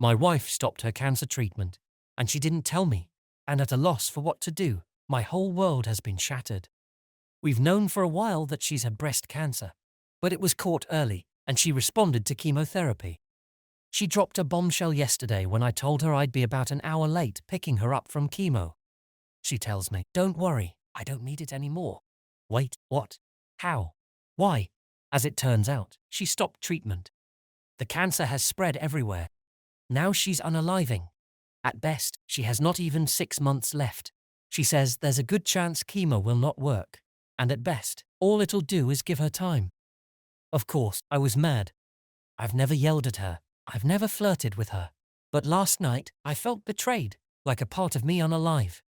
My wife stopped her cancer treatment, and she didn't tell me, and at a loss for what to do, my whole world has been shattered. We've known for a while that she's had breast cancer, but it was caught early, and she responded to chemotherapy. She dropped a bombshell yesterday when I told her I'd be about an hour late picking her up from chemo. She tells me, "Don't worry, I don't need it anymore." Wait, what? How? Why? As it turns out, she stopped treatment. The cancer has spread everywhere. Now she's unaliving. At best, she has not even 6 months left. She says there's a good chance chemo will not work, and at best, all it'll do is give her time. Of course, I was mad. I've never yelled at her. I've never flirted with her. But last night, I felt betrayed, like a part of me unalive.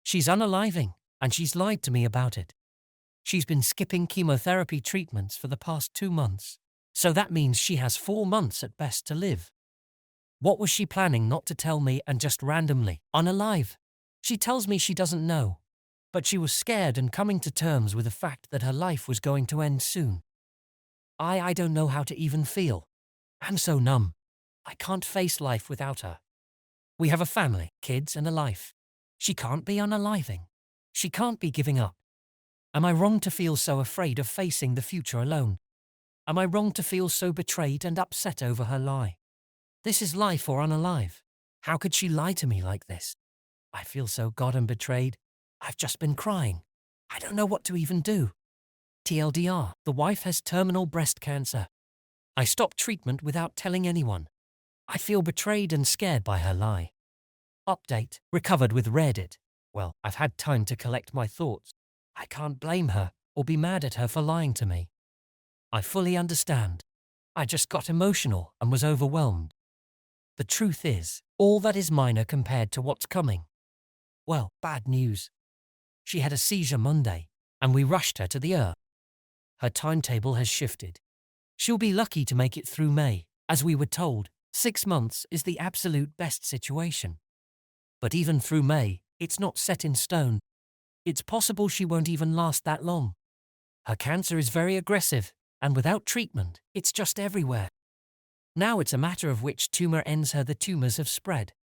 She's unaliving, and she's lied to me about it. She's been skipping chemotherapy treatments for the past 2 months, so that means she has 4 months at best to live. What was she planning not to tell me and just randomly, unalive? She tells me she doesn't know, but she was scared and coming to terms with the fact that her life was going to end soon. I don't know how to even feel. I'm so numb. I can't face life without her. We have a family, kids, and a life. She can't be unaliving. She can't be giving up. Am I wrong to feel so afraid of facing the future alone? Am I wrong to feel so betrayed and upset over her lie? This is life or unalive. How could she lie to me like this? I feel so goddamn betrayed. I've just been crying. I don't know what to even do. TLDR, the wife has terminal breast cancer. I stopped treatment without telling anyone. I feel betrayed and scared by her lie. Update, recovered with Reddit. Well, I've had time to collect my thoughts. I can't blame her or be mad at her for lying to me. I fully understand. I just got emotional and was overwhelmed. The truth is, all that is minor compared to what's coming. Well, bad news. She had a seizure Monday, and we rushed her to the ER. Her timetable has shifted. She'll be lucky to make it through May. As we were told, 6 months is the absolute best situation. But even through May, it's not set in stone. It's possible she won't even last that long. Her cancer is very aggressive, and without treatment, it's just everywhere. Now it's a matter of which tumor ends her. The tumors have spread.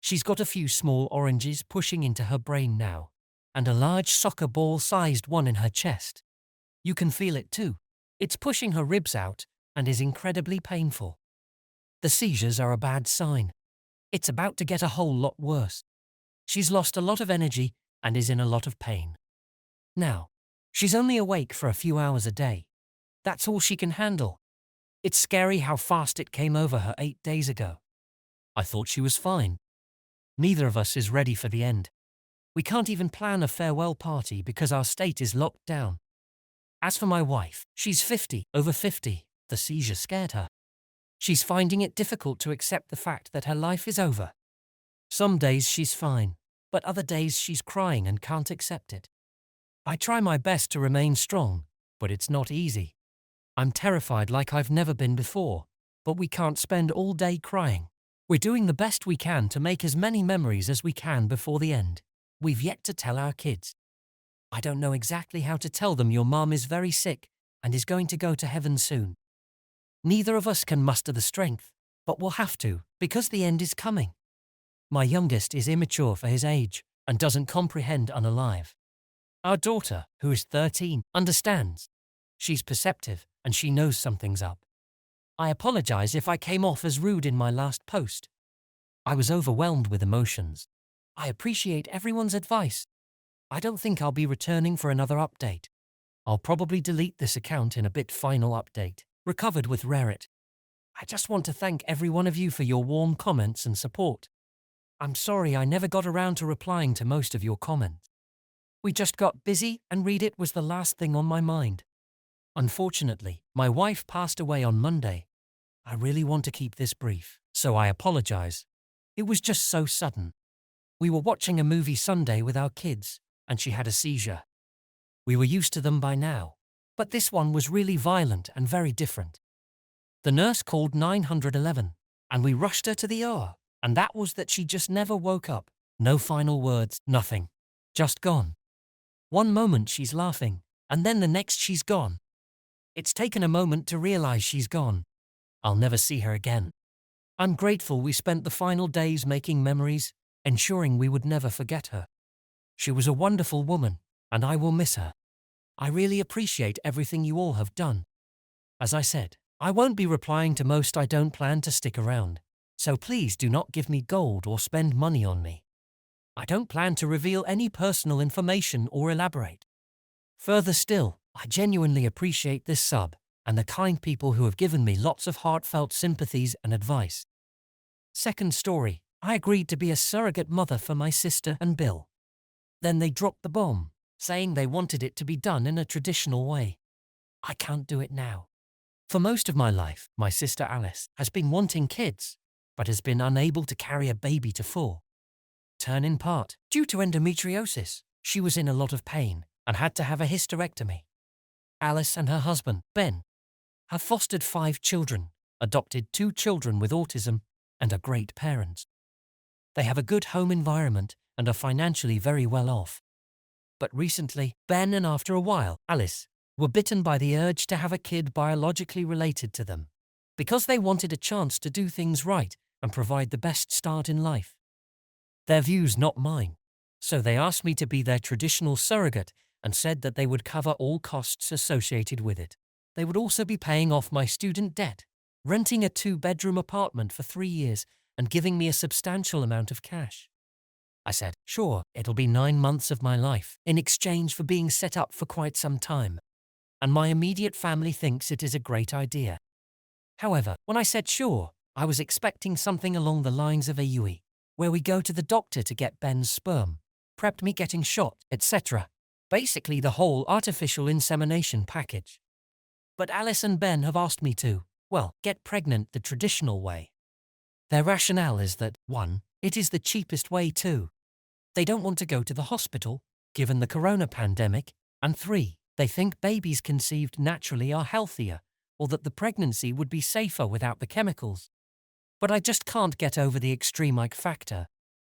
She's got a few small oranges pushing into her brain now, and a large soccer ball-sized one in her chest. You can feel it too. It's pushing her ribs out and is incredibly painful. The seizures are a bad sign. It's about to get a whole lot worse. She's lost a lot of energy and is in a lot of pain. Now, she's only awake for a few hours a day. That's all she can handle. It's scary how fast it came over her 8 days ago. I thought she was fine. Neither of us is ready for the end. We can't even plan a farewell party because our state is locked down. As for my wife, she's 50, over 50. The seizure scared her. She's finding it difficult to accept the fact that her life is over. Some days she's fine, but other days she's crying and can't accept it. I try my best to remain strong, but it's not easy. I'm terrified like I've never been before, but we can't spend all day crying. We're doing the best we can to make as many memories as we can before the end. We've yet to tell our kids. I don't know exactly how to tell them your mom is very sick and is going to go to heaven soon. Neither of us can muster the strength, but we'll have to, because the end is coming. My youngest is immature for his age and doesn't comprehend unalive. Our daughter, who is 13, understands. She's perceptive and she knows something's up. I apologize if I came off as rude in my last post. I was overwhelmed with emotions. I appreciate everyone's advice. I don't think I'll be returning for another update. I'll probably delete this account in a bit. Final update. Recovered with Reddit. I just want to thank every one of you for your warm comments and support. I'm sorry I never got around to replying to most of your comments. We just got busy and Reddit was the last thing on my mind. Unfortunately, my wife passed away on Monday. I really want to keep this brief, so I apologize. It was just so sudden. We were watching a movie Sunday with our kids, and she had a seizure. We were used to them by now, but this one was really violent and very different. The nurse called 911, and we rushed her to the ER, and that was that she just never woke up. No final words, nothing. Just gone. One moment she's laughing, and then the next she's gone. It's taken a moment to realize she's gone. I'll never see her again. I'm grateful we spent the final days making memories, ensuring we would never forget her. She was a wonderful woman, and I will miss her. I really appreciate everything you all have done. As I said, I won't be replying to most. I don't plan to stick around, so please do not give me gold or spend money on me. I don't plan to reveal any personal information or elaborate. Further still, I genuinely appreciate this sub and the kind people who have given me lots of heartfelt sympathies and advice. Second story, I agreed to be a surrogate mother for my sister and Bill. Then they dropped the bomb, saying they wanted it to be done in a traditional way. I can't do it now. For most of my life, my sister Alice has been wanting kids, but has been unable to carry a baby to full term in part due to endometriosis. She was in a lot of pain and had to have a hysterectomy. Alice and her husband, Ben, have fostered 5 children, adopted 2 children with autism, and are great parents. They have a good home environment and are financially very well off. But recently, Ben and after a while, Alice, were bitten by the urge to have a kid biologically related to them, because they wanted a chance to do things right and provide the best start in life. Their views, not mine. So they asked me to be their traditional surrogate and said that they would cover all costs associated with it. They would also be paying off my student debt, renting a 2-bedroom apartment for 3 years, and giving me a substantial amount of cash. I said, sure, it'll be 9 months of my life in exchange for being set up for quite some time. And my immediate family thinks it is a great idea. However, when I said sure, I was expecting something along the lines of AUE, where we go to the doctor to get Ben's sperm, prepped me getting shot, etc. Basically the whole artificial insemination package. But Alice and Ben have asked me to, well, get pregnant the traditional way. Their rationale is that, 1, it is the cheapest way, 2, they don't want to go to the hospital, given the corona pandemic, and 3, they think babies conceived naturally are healthier, or that the pregnancy would be safer without the chemicals. But I just can't get over the extreme Ike factor.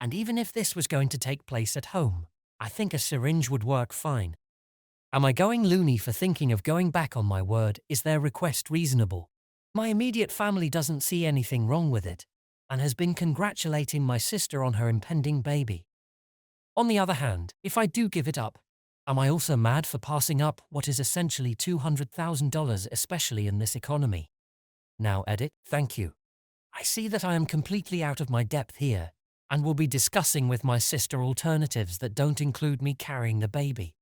And even if this was going to take place at home, I think a syringe would work fine. Am I going loony for thinking of going back on my word? Is their request reasonable? My immediate family doesn't see anything wrong with it, and has been congratulating my sister on her impending baby. On the other hand, if I do give it up, am I also mad for passing up what is essentially $200,000, especially in this economy? Now edit, thank you. I see that I am completely out of my depth here, and will be discussing with my sister alternatives that don't include me carrying the baby.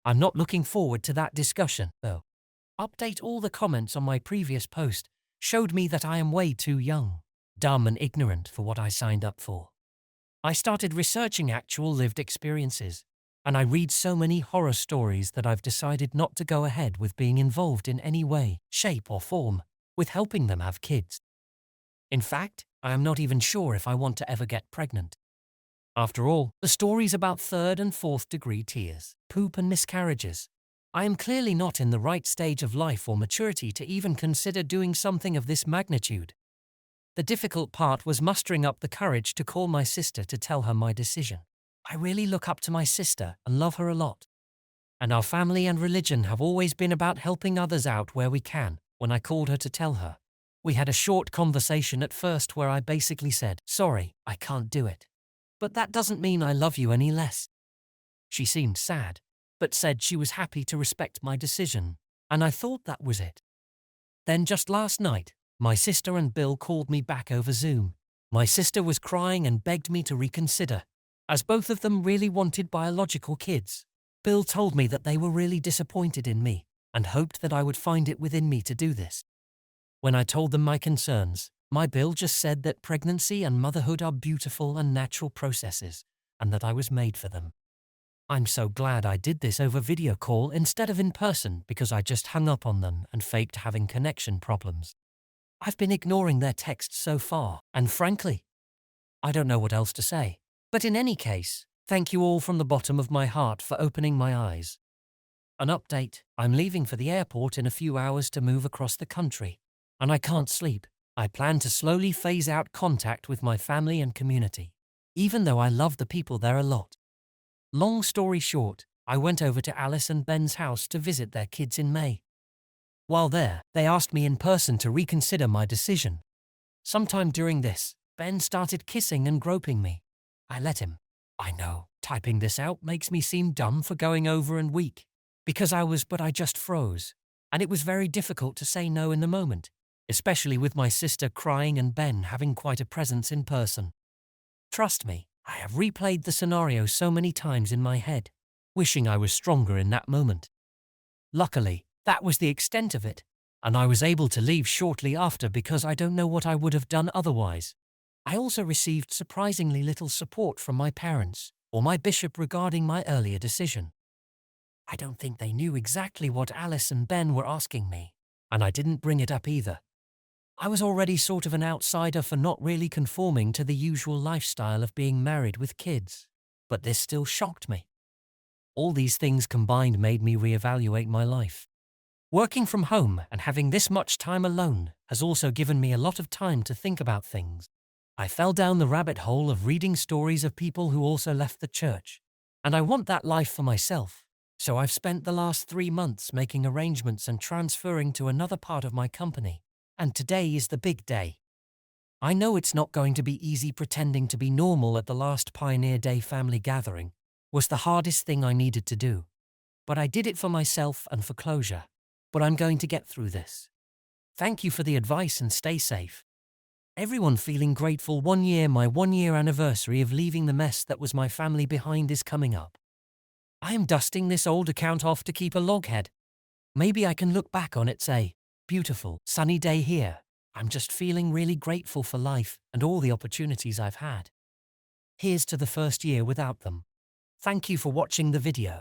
I'm not looking forward to that discussion, though. Update: all the comments on my previous post showed me that I am way too young, dumb and ignorant for what I signed up for. I started researching actual lived experiences, and I read so many horror stories that I've decided not to go ahead with being involved in any way, shape or form with helping them have kids. In fact, I am not even sure if I want to ever get pregnant. After all, the stories about 3rd and 4th degree tears, poop and miscarriages. I am clearly not in the right stage of life or maturity to even consider doing something of this magnitude. The difficult part was mustering up the courage to call my sister to tell her my decision. I really look up to my sister and love her a lot. And our family and religion have always been about helping others out where we can. When I called her to tell her, we had a short conversation at first where I basically said, sorry, I can't do it. But that doesn't mean I love you any less. She seemed sad, but said she was happy to respect my decision, and I thought that was it. Then just last night, my sister and Bill called me back over Zoom. My sister was crying and begged me to reconsider, as both of them really wanted biological kids. Bill told me that they were really disappointed in me and hoped that I would find it within me to do this. When I told them my concerns, my Bill just said that pregnancy and motherhood are beautiful and natural processes, and that I was made for them. I'm so glad I did this over video call instead of in person, because I just hung up on them and faked having connection problems. I've been ignoring their texts so far, and frankly, I don't know what else to say. But in any case, thank you all from the bottom of my heart for opening my eyes. An update: I'm leaving for the airport in a few hours to move across the country, and I can't sleep. I plan to slowly phase out contact with my family and community, even though I love the people there a lot. Long story short, I went over to Alice and Ben's house to visit their kids in May. While there, they asked me in person to reconsider my decision. Sometime during this, Ben started kissing and groping me. I let him. I know, typing this out makes me seem dumb for going over and weak. But I just froze. And it was very difficult to say no in the moment, especially with my sister crying and Ben having quite a presence in person. Trust me, I have replayed the scenario so many times in my head, wishing I was stronger in that moment. Luckily, that was the extent of it, and I was able to leave shortly after because I don't know what I would have done otherwise. I also received surprisingly little support from my parents or my bishop regarding my earlier decision. I don't think they knew exactly what Alice and Ben were asking me, and I didn't bring it up either. I was already sort of an outsider for not really conforming to the usual lifestyle of being married with kids, but this still shocked me. All these things combined made me reevaluate my life. Working from home and having this much time alone has also given me a lot of time to think about things. I fell down the rabbit hole of reading stories of people who also left the church, and I want that life for myself. So I've spent the last 3 months making arrangements and transferring to another part of my company, and today is the big day. I know it's not going to be easy. Pretending to be normal at the last Pioneer Day family gathering was the hardest thing I needed to do. But I did it for myself and for closure. But I'm going to get through this. Thank you for the advice and stay safe. Everyone feeling grateful. My 1 year anniversary of leaving the mess that was my family behind is coming up. I am dusting this old account off to keep a loghead. Maybe I can look back on it, say, beautiful, sunny day here. I'm just feeling really grateful for life and all the opportunities I've had. Here's to the first year without them. Thank you for watching the video.